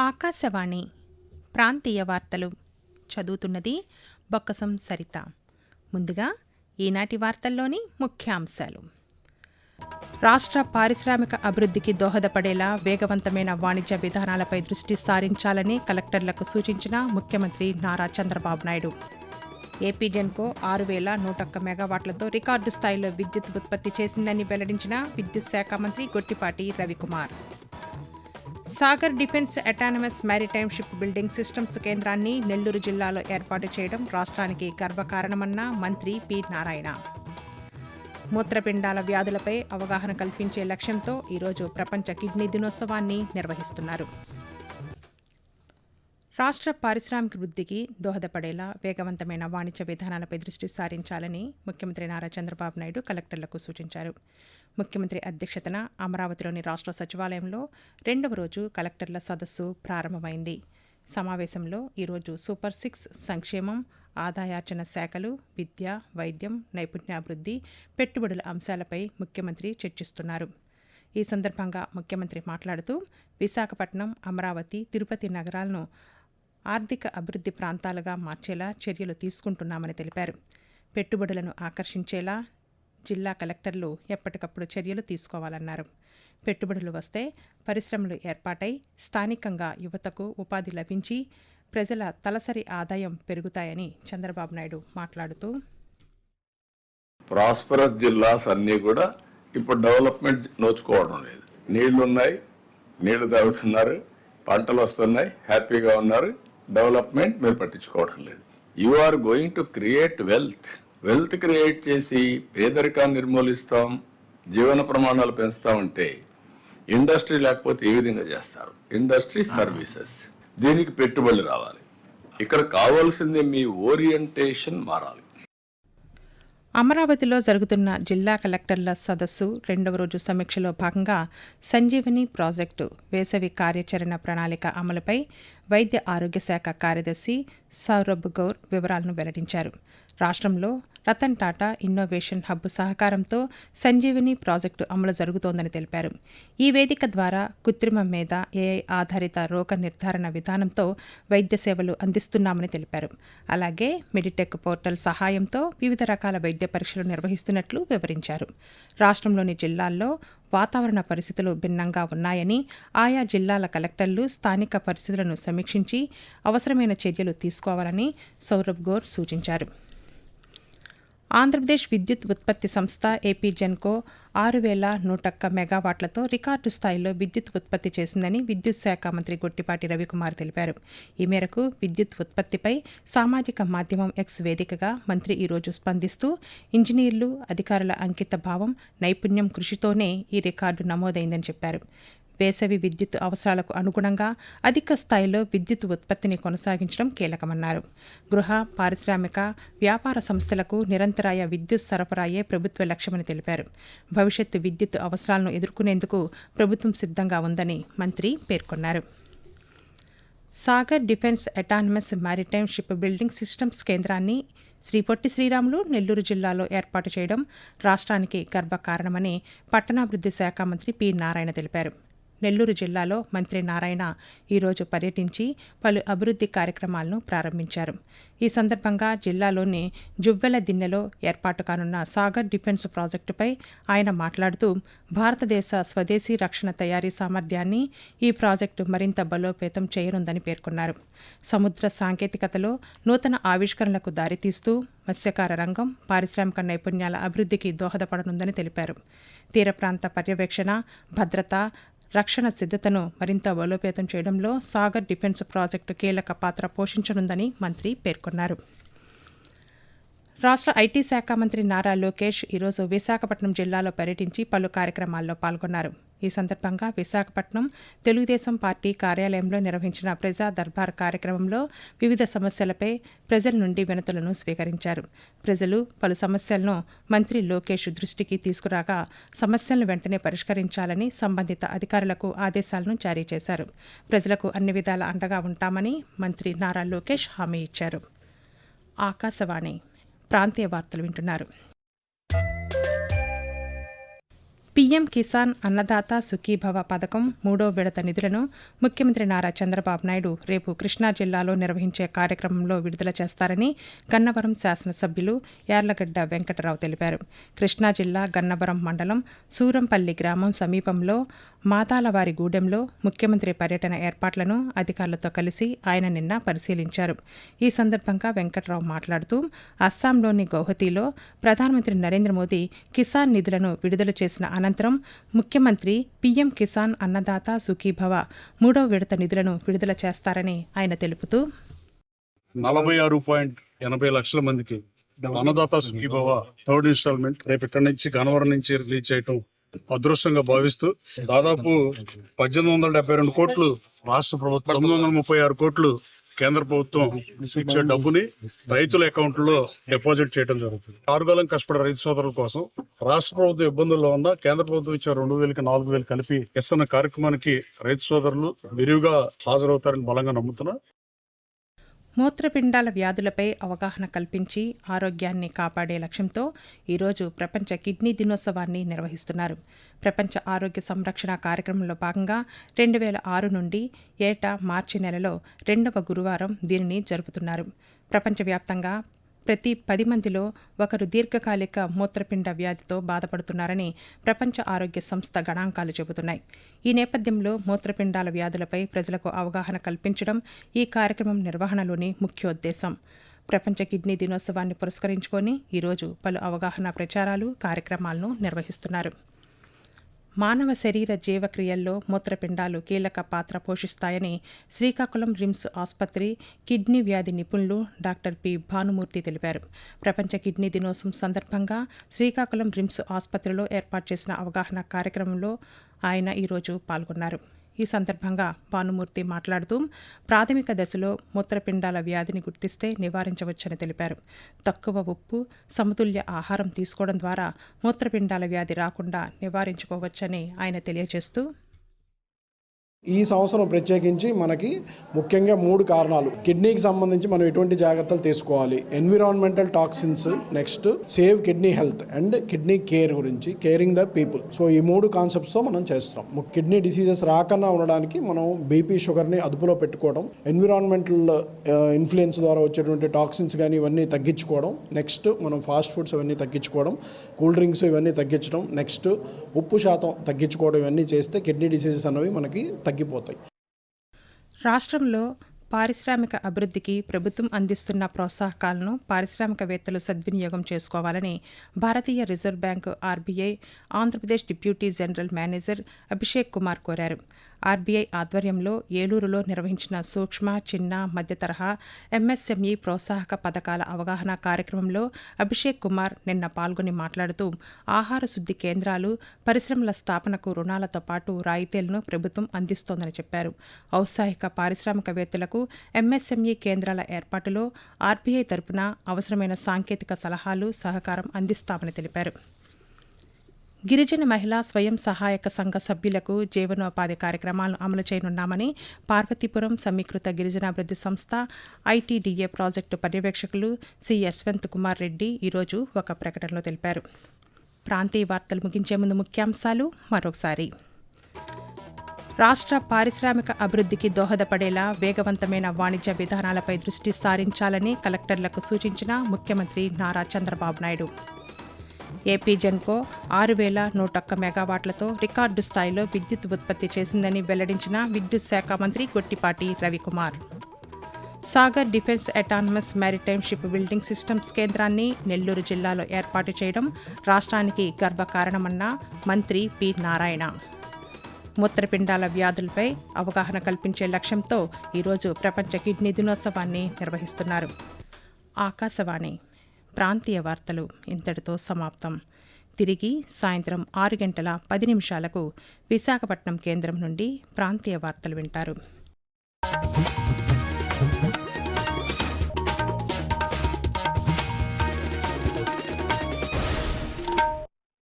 ఆకాశవాణి ప్రాంతీయ వార్తలు చదువుతున్నది బొక్కసం సరిత. ముందుగా ఈనాటి వార్తల్లోని ముఖ్యాంశాలు. రాష్ట్ర పారిశ్రామిక అభివృద్ధికి దోహదపడేలా వేగవంతమైన వాణిజ్య విధానాలపై దృష్టి సారించాలని కలెక్టర్లకు సూచించిన ముఖ్యమంత్రి నారా చంద్రబాబు నాయుడు. ఏపీ జెన్కో 6,101 మెగావాట్లతో రికార్డు స్థాయిలో విద్యుత్ ఉత్పత్తి చేసిందని వెల్లడించిన విద్యుత్ శాఖ మంత్రి Gottipati Ravikumar. Sagar defence autonomous maritime ship building systems కేంద్రాన్ని నెల్లూరు జిల్లాలో ఏర్పాటు చేయడం రాష్ట్రానికి గర్వకారణమన్న మంత్రి పి నారాయణ. మూత్రపిండాల వ్యాధులపై అవగాహన కల్పించే లక్ష్యంతో ఈరోజు ప్రపంచ కిడ్నీ దినోత్సవాన్ని నిర్వహిస్తున్నారు. రాష్ట్ర పారిశ్రామిక వృద్ధికి దోహదపడేలా వేగవంతమైన వాణిజ్య విధానాలపై దృష్టి సారించాలని ముఖ్యమంత్రి నారా చంద్రబాబు నాయుడు కలెక్టర్లకు సూచించారు. ముఖ్యమంత్రి అధ్యక్షతన అమరావతిలోని రాష్ట్ర సచివాలయంలో 2వ రోజు కలెక్టర్ల సదస్సు ప్రారంభమైంది. సమావేశంలో ఈరోజు సూపర్ 6 సంక్షేమం, ఆదాయార్జన శాఖలు, విద్య, వైద్యం, నైపుణ్యాభివృద్ధి, పెట్టుబడుల అంశాలపై ముఖ్యమంత్రి చర్చిస్తున్నారు. ఈ సందర్భంగా ముఖ్యమంత్రి మాట్లాడుతూ విశాఖపట్నం, అమరావతి, తిరుపతి నగరాలను ఆర్థిక అభివృద్ధి ప్రాంతాలుగా మార్చేలా చర్యలు తీసుకుంటున్నామని తెలిపారు. పెట్టుబడులను ఆకర్షించేలా జిల్లా కలెక్టర్లు ఎప్పటికప్పుడు చర్యలు తీసుకోవాలన్నారు. పెట్టుబడులు వస్తే పరిశ్రమలు ఏర్పాటై స్థానికంగా యువతకు ఉపాధి లభించి ప్రజల తలసరి ఆదాయం పెరుగుతాయని చంద్రబాబు నాయుడు మాట్లాడుతూ, ప్రాస్పరస్ జిల్లాస్ అన్నీ కూడా ఇప్పుడు డెవలప్మెంట్ నోచుకోవడం లేదు. నీళ్లున్నాయి, నీళ్లు తాగుతున్నారు, పంటలు వస్తున్నాయి, హ్యాపీగా ఉన్నారు. డెవలప్మెంట్ మీరు పట్టించుకోవడం లేదు. You are going to create wealth create చేసి పేదరికాన్ని నిర్మూలిస్తాం, జీవన ప్రమాణాలు పెంచుతామంటే ఇండస్ట్రీ లేకపోతే ఏ విధంగా చేస్తారు? ఇండస్ట్రీ, సర్వీసెస్, దీనికి పెట్టుబడులు రావాలి. ఇక్కడ కావాల్సింది మీ ఓరియంటేషన్ మారాలి. అమరావతిలో జరుగుతున్న జిల్లా కలెక్టర్ల సదస్సు 2వ రోజు సమీక్షలో భాగంగా సంజీవని ప్రాజెక్టు వేసవి కార్యాచరణ ప్రణాళిక అమలుపై వైద్య ఆరోగ్య శాఖ కార్యదర్శి సౌరభ్ గౌర్ వివరాలను వెల్లడించారు. రాష్ట్రంలో రతన్ టాటా ఇన్నోవేషన్ హబ్ సహకారంతో సంజీవని ప్రాజెక్టు అమలు జరుగుతోందని తెలిపారు. ఈ వేదిక ద్వారా కృత్రిమ మేధ, ఏఐ ఆధారిత రోగ నిర్ధారణ విధానంతో వైద్య సేవలు అందిస్తున్నామని తెలిపారు. అలాగే మెడిటెక్ పోర్టల్ సహాయంతో వివిధ రకాల వైద్య పరీక్షలు నిర్వహిస్తున్నట్లు వివరించారు. రాష్ట్రంలోని జిల్లాల్లో వాతావరణ పరిస్థితులు భిన్నంగా ఉన్నాయని, ఆయా జిల్లాల కలెక్టర్లు స్థానిక పరిస్థితులను సమీక్షించి అవసరమైన చర్యలు తీసుకోవాలని సౌరభ్ గౌర్ సూచించారు. ఆంధ్రప్రదేశ్ విద్యుత్ ఉత్పత్తి సంస్థ ఏపీ జెన్కో 6,101 మెగావాట్లతో రికార్డు స్థాయిలో విద్యుత్ ఉత్పత్తి చేసిందని విద్యుత్ శాఖ మంత్రి గొట్టిపాటి రవికుమార్ తెలిపారు. ఈ మేరకు విద్యుత్ ఉత్పత్తిపై సామాజిక మాధ్యమం ఎక్స్ వేదికగా మంత్రి ఈరోజు స్పందిస్తూ, ఇంజనీర్లు, అధికారుల అంకిత భావం, నైపుణ్యం కృషితోనే ఈ రికార్డు నమోదైందని చెప్పారు. వేసవి విద్యుత్ అవసరాలకు అనుగుణంగా అధిక స్థాయిలో విద్యుత్ ఉత్పత్తిని కొనసాగించడం కీలకమన్నారు. గృహ, పారిశ్రామిక, వ్యాపార సంస్థలకు నిరంతరాయ విద్యుత్ సరఫరాయే ప్రభుత్వ లక్ష్యమని తెలిపారు. భవిష్యత్తు విద్యుత్ అవసరాలను ఎదుర్కొనేందుకు ప్రభుత్వం సిద్ధంగా ఉందని మంత్రి పేర్కొన్నారు. Sagar defence autonomous maritime ship building systems కేంద్రాన్ని శ్రీ పొట్టి శ్రీరాములు నెల్లూరు జిల్లాలో ఏర్పాటు చేయడం రాష్ట్రానికి గర్వకారణమని పట్టణాభివృద్ధి శాఖ మంత్రి పి నారాయణ తెలిపారు. నెల్లూరు జిల్లాలో మంత్రి నారాయణ ఈరోజు పర్యటించి పలు అభివృద్ధి కార్యక్రమాలను ప్రారంభించారు. ఈ సందర్భంగా జిల్లాలోని జువ్వెల దిన్నెలో ఏర్పాటు కానున్న సాగర్ డిఫెన్స్ ప్రాజెక్టుపై ఆయన మాట్లాడుతూ, భారతదేశ స్వదేశీ రక్షణ తయారీ సామర్థ్యాన్ని ఈ ప్రాజెక్టు మరింత బలోపేతం చేయనుందని పేర్కొన్నారు. సముద్ర సాంకేతికతలో నూతన ఆవిష్కరణలకు దారితీస్తూ మత్స్యకార రంగం, పారిశ్రామిక నైపుణ్యాల అభివృద్ధికి దోహదపడనుందని తెలిపారు. తీర ప్రాంత పర్యవేక్షణ, భద్రత, రక్షణ సిద్ధతను మరింత బలోపేతం చేయడంలో సాగర్ డిఫెన్స్ ప్రాజెక్టు కీలక పాత్ర పోషించనుందని మంత్రి పేర్కొన్నారు. రాష్ట్ర ఐటీ శాఖ మంత్రి నారా లోకేష్ ఈరోజు విశాఖపట్నం జిల్లాలో పర్యటించి పలు కార్యక్రమాల్లో పాల్గొన్నారు. ఈ సందర్భంగా విశాఖపట్నం తెలుగుదేశం పార్టీ కార్యాలయంలో నిర్వహించిన ప్రజా దర్బార్ కార్యక్రమంలో వివిధ సమస్యలపై ప్రజల నుండి వినతులను స్వీకరించారు. ప్రజలు పలు సమస్యలను మంత్రి లోకేష్ దృష్టికి తీసుకురాగా సమస్యలను వెంటనే పరిష్కరించాలని సంబంధిత అధికారులకు ఆదేశాలను జారీ చేశారు. ప్రజలకు అన్ని విధాల అండగా ఉంటామని మంత్రి నారా లోకేష్ హామీ ఇచ్చారు. ఆకాశవాణి ప్రాంతీయ వార్తలు వింటున్నారు. పీఎం కిసాన్ అన్నదాత సుఖీభవ పథకం 3వ విడత నిధులను ముఖ్యమంత్రి నారా చంద్రబాబు నాయుడు రేపు కృష్ణా జిల్లాలో నిర్వహించే కార్యక్రమంలో విడుదల చేస్తారని గన్నవరం శాసనసభ్యులు యార్లగడ్డ వెంకటరావు తెలిపారు. కృష్ణా జిల్లా గన్నవరం మండలం సూరంపల్లి గ్రామం సమీపంలో మాతాలవారిగూడెంలో ముఖ్యమంత్రి పర్యటన ఏర్పాట్లను అధికారులతో కలిసి ఆయన నిన్న పరిశీలించారు. ఈ సందర్భంగా వెంకటరావు మాట్లాడుతూ అస్సాంలోని గౌహతిలో ప్రధానమంత్రి నరేంద్ర మోదీ కిసాన్ నిధులను విడుదల చేసిన అనంతరం ముఖ్యమంత్రి పీఎం కిసాన్ అన్నదాత సుఖీభవ 3వ విడత నిధులను విడుదల చేస్తారని ఆయన తెలుపుతూ 46.80 లక్షల మందికి అన్నదాత సుఖీభవ థర్డ్ ఇన్స్టాల్మెంట్ రేపు ఇక్కడి నుంచి గన్నవరం నుంచి రిలీజ్ చేయటం అదృష్టంగా భావిస్తూ దాదాపు 1872 కోట్లు రాష్ట్ర ప్రభుత్వం, 936 కోట్లు కేంద్ర ప్రభుత్వం ఇచ్చే డబ్బుని రైతుల అకౌంట్లో డిపాజిట్ చేయడం జరుగుతుంది. ఆరుగాలం కష్టపడే రైతు సోదరుల కోసం రాష్ట్ర ప్రభుత్వం ఇబ్బందుల్లో ఉన్న కేంద్ర ప్రభుత్వం ఇచ్చే 2,000కి 4,000 కలిపి ఇస్తున్న కార్యక్రమానికి రైతు సోదరులు విరివిగా హాజరవుతారని బలంగా నమ్ముతున్నా. మూత్రపిండాల వ్యాధులపై అవగాహన కల్పించి ఆరోగ్యాన్ని కాపాడే లక్ష్యంతో ఈరోజు ప్రపంచ కిడ్నీ దినోత్సవాన్ని నిర్వహిస్తున్నారు. ప్రపంచ ఆరోగ్య సంరక్షణ కార్యక్రమంలో భాగంగా 2006 నుండి ఏటా మార్చి నెలలో 2వ గురువారం దీనిని జరుపుతున్నారు. ప్రపంచవ్యాప్తంగా ప్రతి 10 మందిలో ఒకరు దీర్ఘకాలిక మూత్రపిండ వ్యాధితో బాధపడుతున్నారని ప్రపంచ ఆరోగ్య సంస్థ గణాంకాలు చెబుతున్నాయి. ఈ నేపథ్యంలో మూత్రపిండాల వ్యాధులపై ప్రజలకు అవగాహన కల్పించడం ఈ కార్యక్రమం నిర్వహణలోని ముఖ్యోద్దేశం. ప్రపంచ కిడ్నీ దినోత్సవాన్ని పురస్కరించుకొని ఈరోజు పలు అవగాహన ప్రచారాలు, కార్యక్రమాలను నిర్వహిస్తున్నారు. మానవ శరీర జీవక్రియల్లో మూత్రపిండాలు కీలక పాత్ర పోషిస్తాయని శ్రీకాకుళం రిమ్స్ ఆసుపత్రి కిడ్నీ వ్యాధి నిపుణులు డాక్టర్ పి భానుమూర్తి తెలిపారు. ప్రపంచ కిడ్నీ దినోత్సవం సందర్భంగా శ్రీకాకుళం రిమ్స్ ఆసుపత్రిలో ఏర్పాటు చేసిన అవగాహన కార్యక్రమంలో ఆయన ఈరోజు పాల్గొన్నారు. ఈ సందర్భంగా భానుమూర్తి మాట్లాడుతూ ప్రాథమిక దశలో మూత్రపిండాల వ్యాధిని గుర్తిస్తే నివారించవచ్చని తెలిపారు. తక్కువ ఉప్పు, సమతుల్య ఆహారం తీసుకోవడం ద్వారా మూత్రపిండాల వ్యాధి రాకుండా నివారించుకోవచ్చని ఆయన తెలియజేస్తూ ఈ సంవత్సరం ప్రత్యేకించి మనకి ముఖ్యంగా 3 కారణాలు. కిడ్నీకి సంబంధించి మనం ఎటువంటి జాగ్రత్తలు తీసుకోవాలి, environmental toxins, next save kidney health and kidney care గురించి, కేరింగ్ ద పీపుల్. సో ఈ 3 కాన్సెప్ట్స్తో మనం చేస్తాం. కిడ్నీ డిసీజెస్ రాకుండా ఉండడానికి మనం బీపీ, షుగర్ని అదుపులో పెట్టుకోవడం, ఎన్విరాన్మెంటల్ ఇన్ఫ్లుయెన్స్ ద్వారా వచ్చేటువంటి టాక్సిన్స్ కానీ ఇవన్నీ తగ్గించుకోవడం, నెక్స్ట్ మనం ఫాస్ట్ ఫుడ్స్ ఇవన్నీ తగ్గించుకోవడం, కూల్ డ్రింక్స్ ఇవన్నీ తగ్గించడం, నెక్స్ట్ ఉప్పు శాతం తగ్గించుకోవడం, ఇవన్నీ చేస్తే కిడ్నీ డిసీజెస్ అనేవి మనకి తగ్గిపోతాయి. రాష్ట్రంలో పారిశ్రామిక అభివృద్ధికి ప్రభుత్వం అందిస్తున్న ప్రోత్సాహకాలను పారిశ్రామికవేత్తలు సద్వినియోగం చేసుకోవాలని భారతీయ reserve bank RBI Andhra Pradesh deputy general manager Abhishek Kumar కోరారు. ఆర్బీఐ ఆధ్వర్యంలో ఏలూరులో నిర్వహించిన సూక్ష్మ, చిన్న, మధ్య తరహా ఎంఎస్ఎంఈ ప్రోత్సాహక పథకాల అవగాహన కార్యక్రమంలో అభిషేక్ కుమార్ నిన్న పాల్గొని మాట్లాడుతూ ఆహార శుద్ధి కేంద్రాలు, పరిశ్రమల స్థాపనకు రుణాలతో పాటు రాయితీలను ప్రభుత్వం అందిస్తోందని చెప్పారు. ఔత్సాహిక పారిశ్రామికవేత్తలకు ఎంఎస్ఎంఈ కేంద్రాల ఏర్పాటులో ఆర్బీఐ తరపున అవసరమైన సాంకేతిక సలహాలు, సహకారం అందిస్తామని తెలిపారు. గిరిజన మహిళా స్వయం సహాయక సంఘ సభ్యులకు జీవనోపాధి కార్యక్రమాలను అమలు చేయనున్నామని పార్వతీపురం సమీకృత గిరిజనాభివృద్ధి సంస్థ ఐటీడీఏ ప్రాజెక్టు పర్యవేక్షకులు సి యశ్వంత్ కుమార్ రెడ్డి ఈరోజు ఒక ప్రకటనలో తెలిపారు. ప్రాంతీయ వార్తలు ముగించే ముందు ముఖ్యాంశాలు మరొకసారి. రాష్ట్ర పారిశ్రామిక అభివృద్ధికి దోహదపడేలా వేగవంతమైన వాణిజ్య విధానాలపై దృష్టి సారించాలని కలెక్టర్లకు సూచించిన ముఖ్యమంత్రి నారా చంద్రబాబు నాయుడు. ఏపీ జెన్కో 6,101 మెగావాట్లతో రికార్డు స్థాయిలో విద్యుత్ ఉత్పత్తి చేసిందని వెల్లడించిన విద్యుత్ శాఖ మంత్రి Gottipati Ravikumar. Sagar defence autonomous maritime ship building systems కేంద్రాన్ని నెల్లూరు జిల్లాలో ఏర్పాటు చేయడం రాష్ట్రానికి గర్వకారణమన్న మంత్రి పి నారాయణ. మూత్రపిండాల వ్యాధులపై అవగాహన కల్పించే లక్ష్యంతో ఈరోజు ప్రపంచ కిడ్నీ దినోత్సవాన్ని నిర్వహిస్తున్నారు. ఆకాశవాణి ప్రాంతీయ వార్తలు ఇంతటితో సమాప్తం. తిరిగి సాయంత్రం 6:10 విశాఖపట్నం కేంద్రం నుండి ప్రాంతీయ వార్తలు వింటారు.